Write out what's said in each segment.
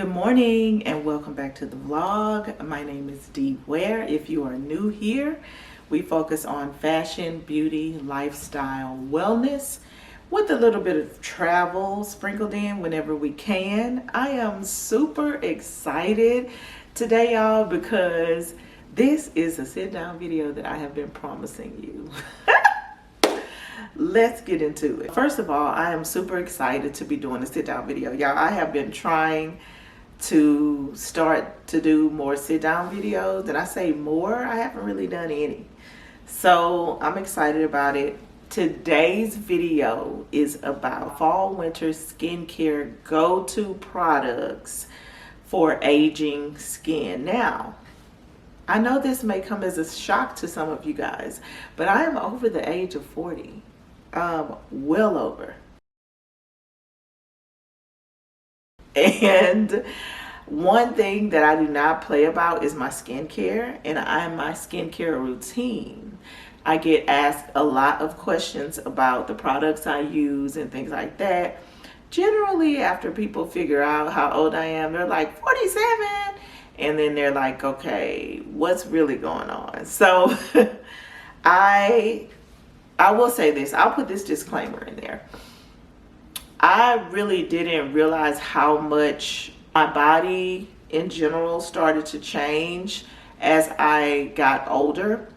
Good morning and welcome back to the vlog. My name is Dee Ware. If you are new here, we focus on fashion, beauty, lifestyle, wellness with a little bit of travel sprinkled in whenever we can. I am super excited today, y'all, because this is a sit down video that I have been promising you. Let's get into it. First of all, I am super excited to be doing a sit down video. Y'all, I have been trying to start to do more sit down videos, and I say more, I haven't really done any. So I'm excited about it. Today's video is about fall winter skincare go-to products for aging skin. Now, I know this may come as a shock to some of you guys, but I am over the age of 40. Well over. And one thing that I do not play about is my skincare and my skincare routine. I get asked a lot of questions about the products I use and things like that. Generally, after people figure out how old I am, they're like 47. And then they're like, okay, what's really going on? So I will say this. I'll put this disclaimer in there. I really didn't realize how much my body in general started to change as I got older.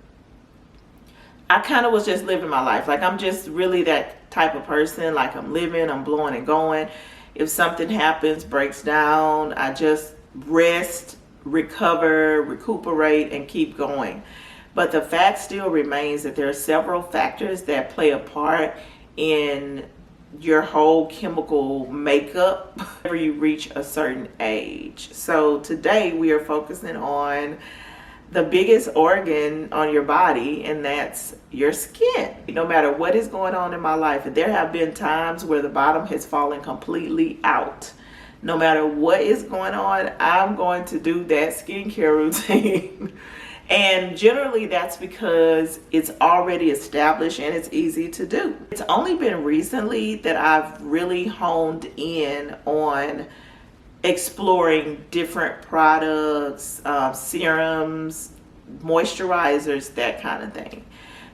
I kind of was just living my life. Like, I'm just really that type of person. Like, I'm living, I'm blowing and going. If something happens, breaks down, I just rest, recover, recuperate, and keep going. But the fact still remains that there are several factors that play a part in your whole chemical makeup whenever you reach a certain age. So today we are focusing on the biggest organ on your body, and that's your skin. No matter what is going on in my life, there have been times where the bottom has fallen completely out. No matter what is going on, I'm going to do that skincare routine. And generally that's because it's already established and it's easy to do. It's only been recently that I've really honed in on exploring different products, serums, moisturizers, that kind of thing.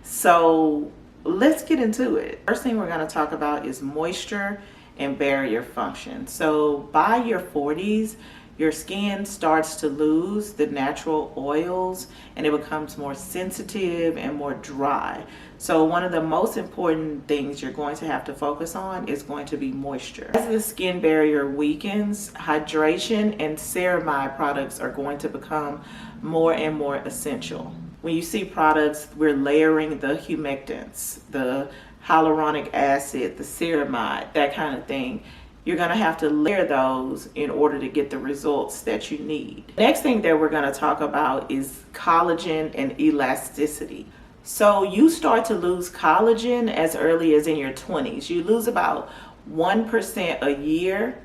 So let's get into it. First thing we're going to talk about is moisture and barrier function. So by your 40s, your skin starts to lose the natural oils and it becomes more sensitive and more dry. So one of the most important things you're going to have to focus on is going to be moisture. As the skin barrier weakens, hydration and ceramide products are going to become more and more essential. When you see products, we're layering the humectants, the hyaluronic acid, the ceramide, that kind of thing. You're going to have to layer those in order to get the results that you need. Next thing that we're going to talk about is collagen and elasticity. So you start to lose collagen as early as in your 20s. You lose about 1% a year.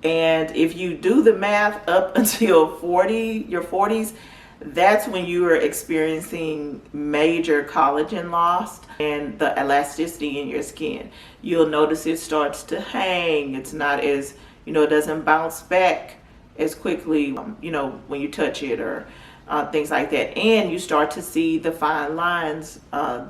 And if you do the math up until your 40s, that's when you are experiencing major collagen loss and the elasticity in your skin. You'll notice it starts to hang. It's not as, it doesn't bounce back as quickly, when you touch it or things like that. And you start to see the fine lines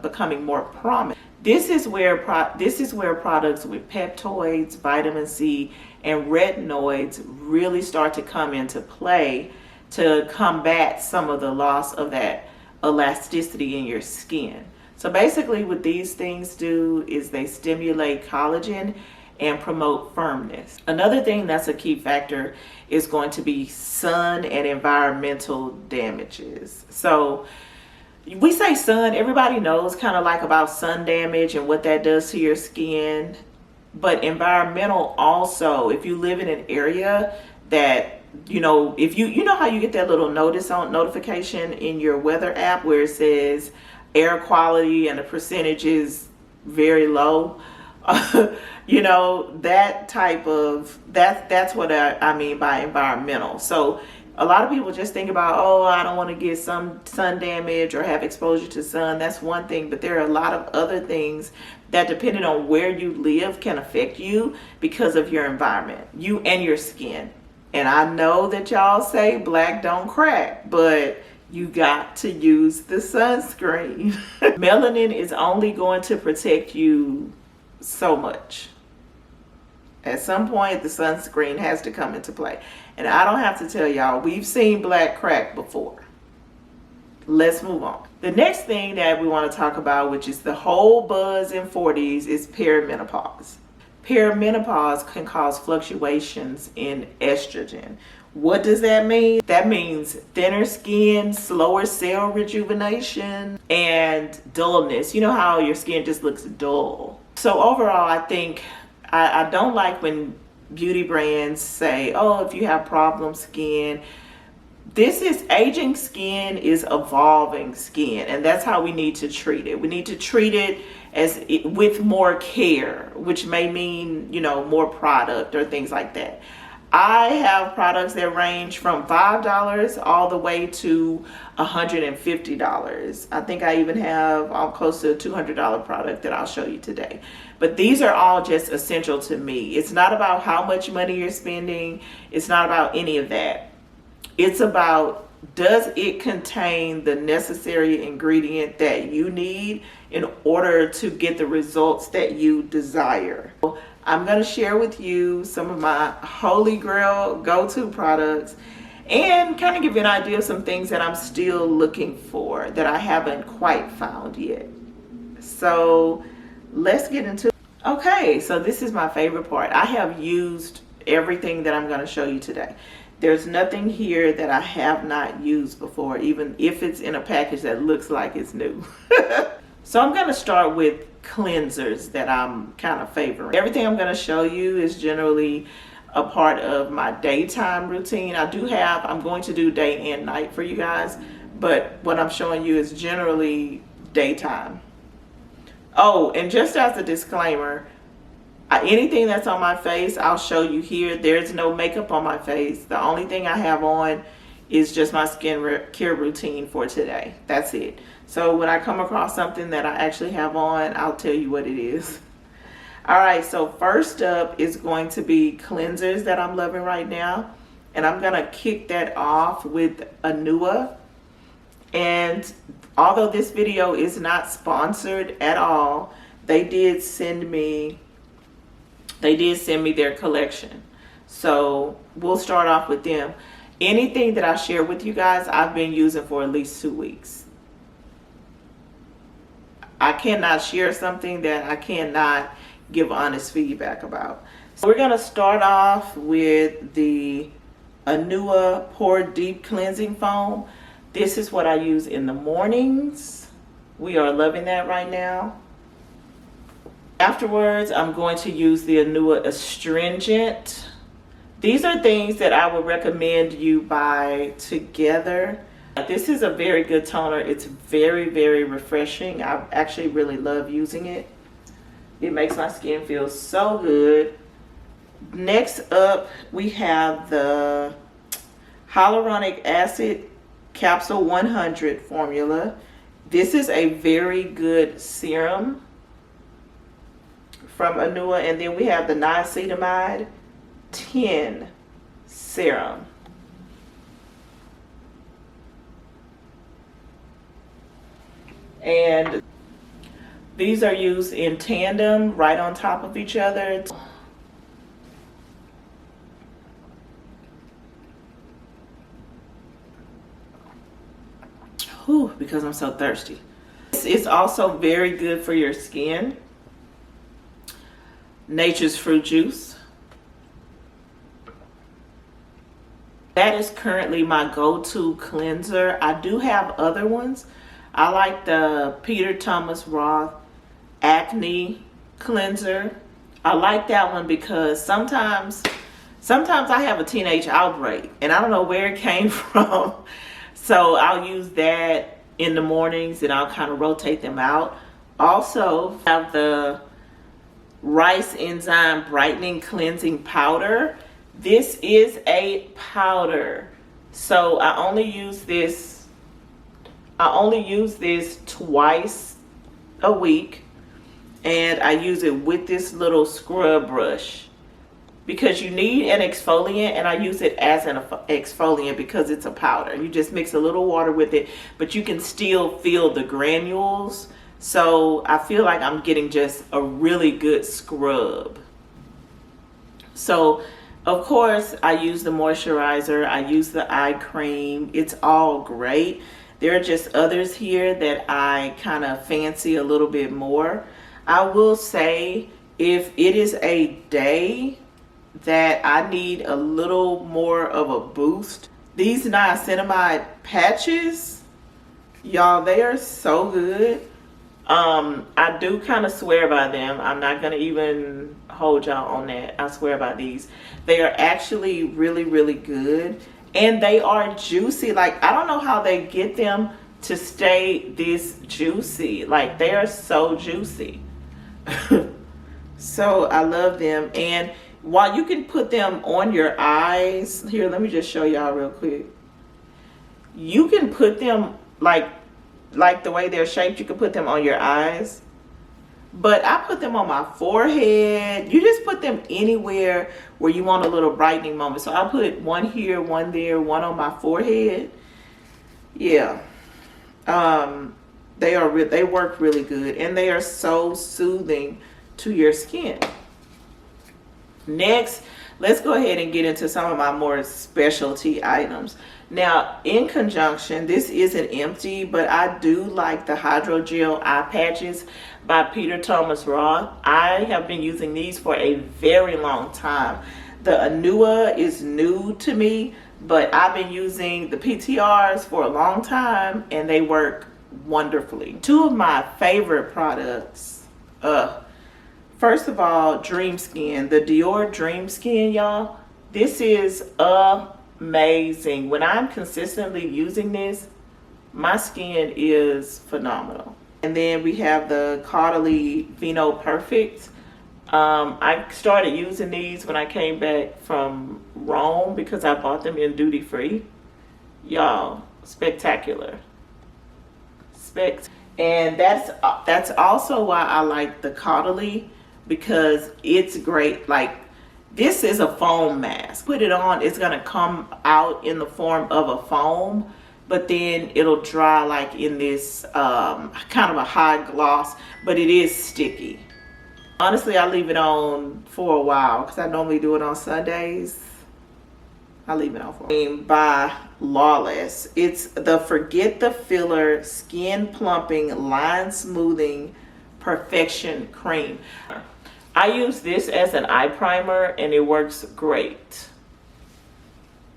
becoming more prominent. This is where products with peptoids, vitamin C, and retinoids really start to come into play to combat some of the loss of that elasticity in your skin. So basically what these things do is they stimulate collagen and promote firmness. Another thing that's a key factor is going to be sun and environmental damages. So we say sun, everybody knows kind of like about sun damage and what that does to your skin. But environmental also, if you live in an area that if you know how you get that little notification in your weather app where it says air quality and the percentage is very low, that type of that's what I mean by environmental. So a lot of people just think about, oh, I don't want to get some sun damage or have exposure to sun. That's one thing, but there are a lot of other things that, depending on where you live, can affect you because of your environment, you and your skin. And I know that y'all say black don't crack, but you got to use the sunscreen. Melanin is only going to protect you so much. At some point, the sunscreen has to come into play. And I don't have to tell y'all, we've seen black crack before. Let's move on. The next thing that we want to talk about, which is the whole buzz in 40s, is perimenopause. Perimenopause can cause fluctuations in estrogen. What does that mean? That means thinner skin, slower cell rejuvenation, and dullness. You know how your skin just looks dull. So overall, I think I don't like when beauty brands say, oh, if you have problem skin. This is aging skin is evolving skin, and that's how we need to treat it. We need to treat it with more care, which may mean, you know, more product or things like that. I have products that range from $5 all the way to $150. I think I even have close to a $200 product that I'll show you today. But these are all just essential to me. It's not about how much money you're spending. It's not about any of that. It's about, does it contain the necessary ingredient that you need in order to get the results that you desire? I'm going to share with you some of my holy grail go-to products and kind of give you an idea of some things that I'm still looking for that I haven't quite found yet. So let's get into it. Okay, so this is my favorite part. I have used everything that I'm going to show you today. There's nothing here that I have not used before, even if it's in a package that looks like it's new. So I'm going to start with cleansers that I'm kind of favoring. Everything I'm going to show you is generally a part of my daytime routine. I'm going to do day and night for you guys, but what I'm showing you is generally daytime. Oh, and just as a disclaimer, anything that's on my face, I'll show you here. There's no makeup on my face. The only thing I have on is just my skin care routine for today. That's it. So when I come across something that I actually have on, I'll tell you what it is. All right, so first up is going to be cleansers that I'm loving right now. And I'm going to kick that off with Anua. And although this video is not sponsored at all, they did send me their collection. So we'll start off with them. Anything that I share with you guys, I've been using for at least 2 weeks. I cannot share something that I cannot give honest feedback about. So we're going to start off with the Anua Pore Deep Cleansing Foam. This is what I use in the mornings. We are loving that right now. Afterwards, I'm going to use the Anua Astringent. These are things that I would recommend you buy together. This is a very good toner. It's very, very refreshing. I actually really love using it. It makes my skin feel so good. Next up, we have the Hyaluronic Acid Capsule 100 formula. This is a very good serum from Anua. And then we have the Niacinamide 10 serum. And these are used in tandem, right on top of each other. Whew, because I'm so thirsty. This is also very good for your skin. Nature's Fruit Juice. That is currently my go-to cleanser. I do have other ones. I like the Peter Thomas Roth Acne Cleanser. I like that one because sometimes I have a teenage outbreak and I don't know where it came from. So I'll use that in the mornings and I'll kind of rotate them out. Also have the Rice Enzyme Brightening Cleansing Powder. This is a powder. So I only use this twice a week, and I use it with this little scrub brush. because you need an exfoliant, and I use it as an exfoliant because it's a powder. You just mix a little water with it, but you can still feel the granules. So I feel like I'm getting just a really good scrub. So of course I use the moisturizer, I use the eye cream. It's all great. There are just others here that I kind of fancy a little bit more. I will say, if it is a day that I need a little more of a boost, these niacinamide patches, y'all, they are so good. I do kind of swear by them. I'm not gonna even hold y'all on that. I swear by these. They are actually really, really good, and they are juicy. Like, I don't know how they get them to stay this juicy. Like, they are so juicy. So I love them. And while you can put them on your eyes, here, let me just show y'all real quick. You can put them like the way they're shaped, you can put them on your eyes. But I put them on my forehead. You just put them anywhere where you want a little brightening moment. So I put one here, one there, one on my forehead. Yeah. They work really good, and they are so soothing to your skin. Next, let's go ahead and get into some of my more specialty items. Now, in conjunction, this isn't empty, but I do like the hydrogel eye patches by Peter Thomas Roth. I have been using these for a very long time. The Anua is new to me, but I've been using the PTRs for a long time, and they work wonderfully. Two of my favorite products, first of all, Dream Skin, the Dior Dream Skin, y'all. This is amazing. When I'm consistently using this, my skin is phenomenal. And then we have the Caudalie Vino Perfect. I started using these when I came back from Rome because I bought them in duty free. Y'all, spectacular. And that's also why I like the Caudalie, because it's great. Like, this is a foam mask. Put it on, it's gonna come out in the form of a foam, but then it'll dry like in this kind of a high gloss, but it is sticky. Honestly, I leave it on for a while because I normally do it on Sundays. I leave it on for a while. By Lawless. It's the Forget the Filler Skin Plumping Line Smoothing Perfection Cream. I use this as an eye primer, and it works great.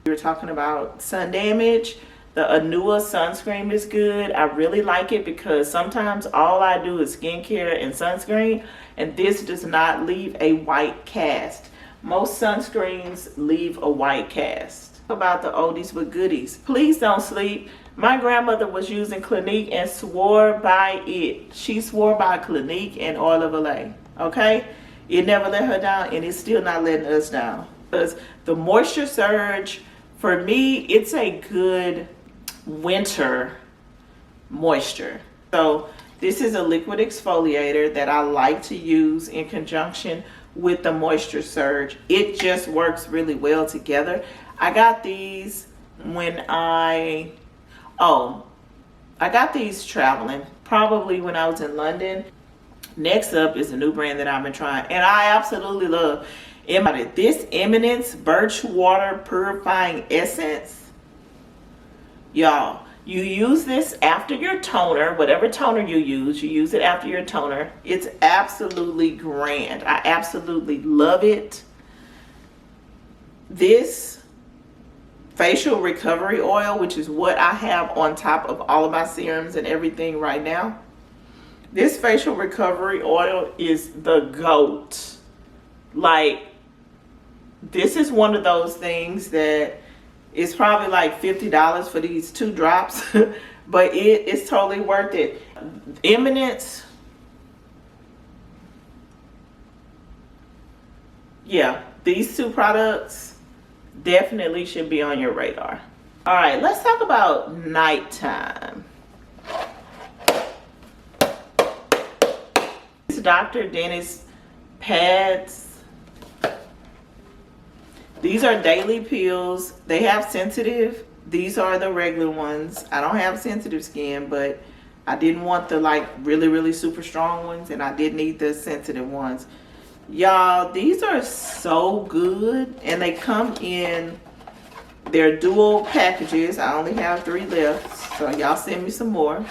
We were talking about sun damage. The Anua sunscreen is good. I really like it because sometimes all I do is skincare and sunscreen, and this does not leave a white cast. Most sunscreens leave a white cast. About the oldies but goodies. Please don't sleep. My grandmother was using Clinique and swore by it. She swore by Clinique and Oil of Olay. Okay? It never let her down, and it's still not letting us down. Because the Moisture Surge, for me, it's a good winter moisture. So this is a liquid exfoliator that I like to use in conjunction with the Moisture Surge. It just works really well together. I got these when I got these traveling, probably when I was in London. Next up is a new brand that I've been trying, and I absolutely love this Eminence Birch Water Purifying Essence. Y'all, you use this after your toner, whatever toner you use it after your toner. It's absolutely grand. I absolutely love it. This facial recovery oil, which is what I have on top of all of my serums and everything right now. This facial recovery oil is the GOAT. Like, this is one of those things that is probably like $50 for these 2 drops, but it is totally worth it. Eminence, yeah, these 2 products definitely should be on your radar. All right, let's talk about nighttime. These Dr. Dennis pads, These are daily peels. They have sensitive. These are the regular ones. I don't have sensitive skin, but I didn't want the like really, really super strong ones, and I did need the sensitive ones. Y'all, these are so good, and they come in their dual packages. I only have 3 left, so y'all send me some more.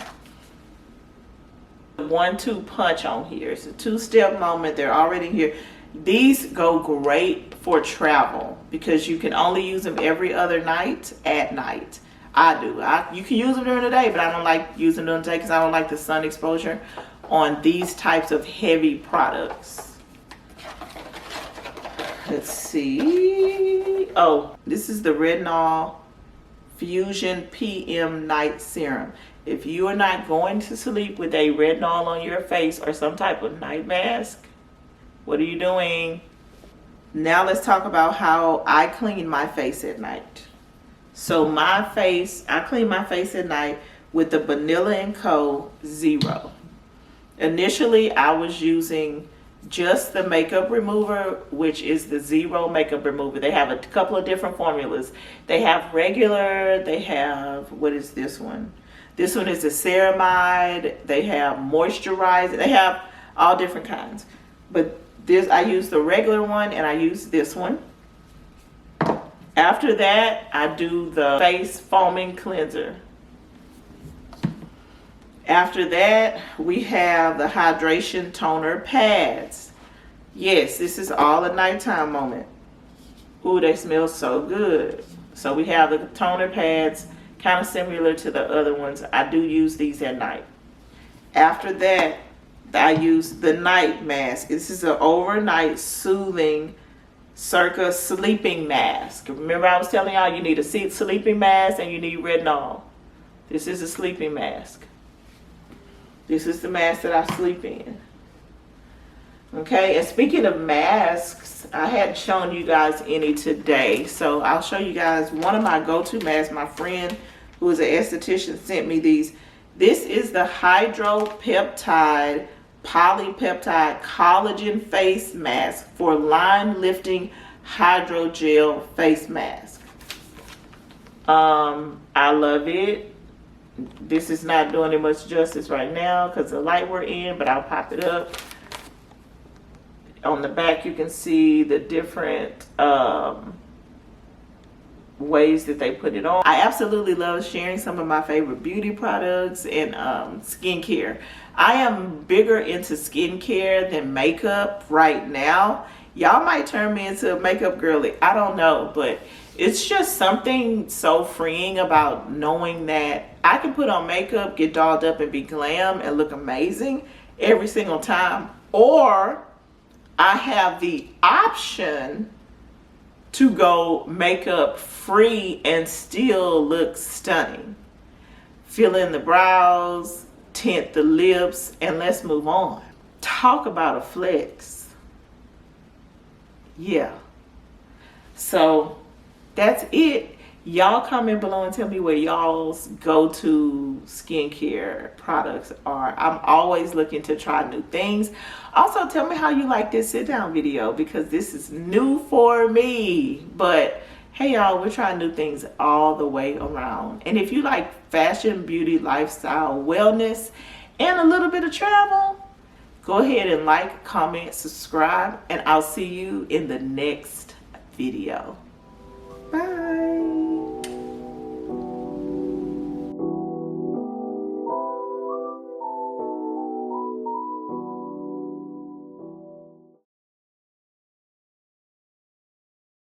1-2 punch on here. It's a 2-step moment. They're already here. These go great for travel because you can only use them every other night at night. I do. You can use them during the day, but I don't like using them during the day because I don't like the sun exposure on these types of heavy products. Let's see. Oh, this is the Retinol Fusion PM Night Serum. If you are not going to sleep with a retinol on your face or some type of night mask, what are you doing? Now let's talk about how I clean my face at night. So my face, I clean my face at night with the Vanilla & Co. Zero. Initially, I was using just the makeup remover, which is the Zero makeup remover. They have a couple of different formulas. They have regular, they have, what is this one? This one is a ceramide. They have moisturizer. They have all different kinds. But this, I use the regular one and I use this one. After that, I do the face foaming cleanser. After that, we have the hydration toner pads. Yes, this is all a nighttime moment. Ooh, they smell so good. So we have the toner pads, kind of similar to the other ones. I do use these at night. After that, I use the night mask. This is an overnight soothing circa sleeping mask. Remember I was telling y'all you need a sleeping mask and you need retinol. This is a sleeping mask. This is the mask that I sleep in. Okay, and speaking of masks, I hadn't shown you guys any today. So I'll show you guys one of my go-to masks. My friend who is an esthetician sent me these. This is the Hydropeptide Polypeptide Collagen Face Mask for Line Lifting Hydrogel Face Mask. I love it. This is not doing it much justice right now because the light we're in, but I'll pop it up. On the back you can see the different ways that they put it on. I absolutely love sharing some of my favorite beauty products and skincare. I am bigger into skincare than makeup right now. Y'all might turn me into a makeup girly. I don't know, but it's just something so freeing about knowing that I can put on makeup, get dolled up and be glam and look amazing every single time. Or I have the option to go makeup free and still look stunning. Fill in the brows, tint the lips, and let's move on. Talk about a flex. Yeah. So that's it. Y'all comment below and tell me where y'all's go-to skincare products are. I'm always looking to try new things. Also, tell me how you like this sit-down video because this is new for me. But hey y'all, we're trying new things all the way around. And if you like fashion, beauty, lifestyle, wellness, and a little bit of travel, go ahead and like, comment, subscribe, and I'll see you in the next video.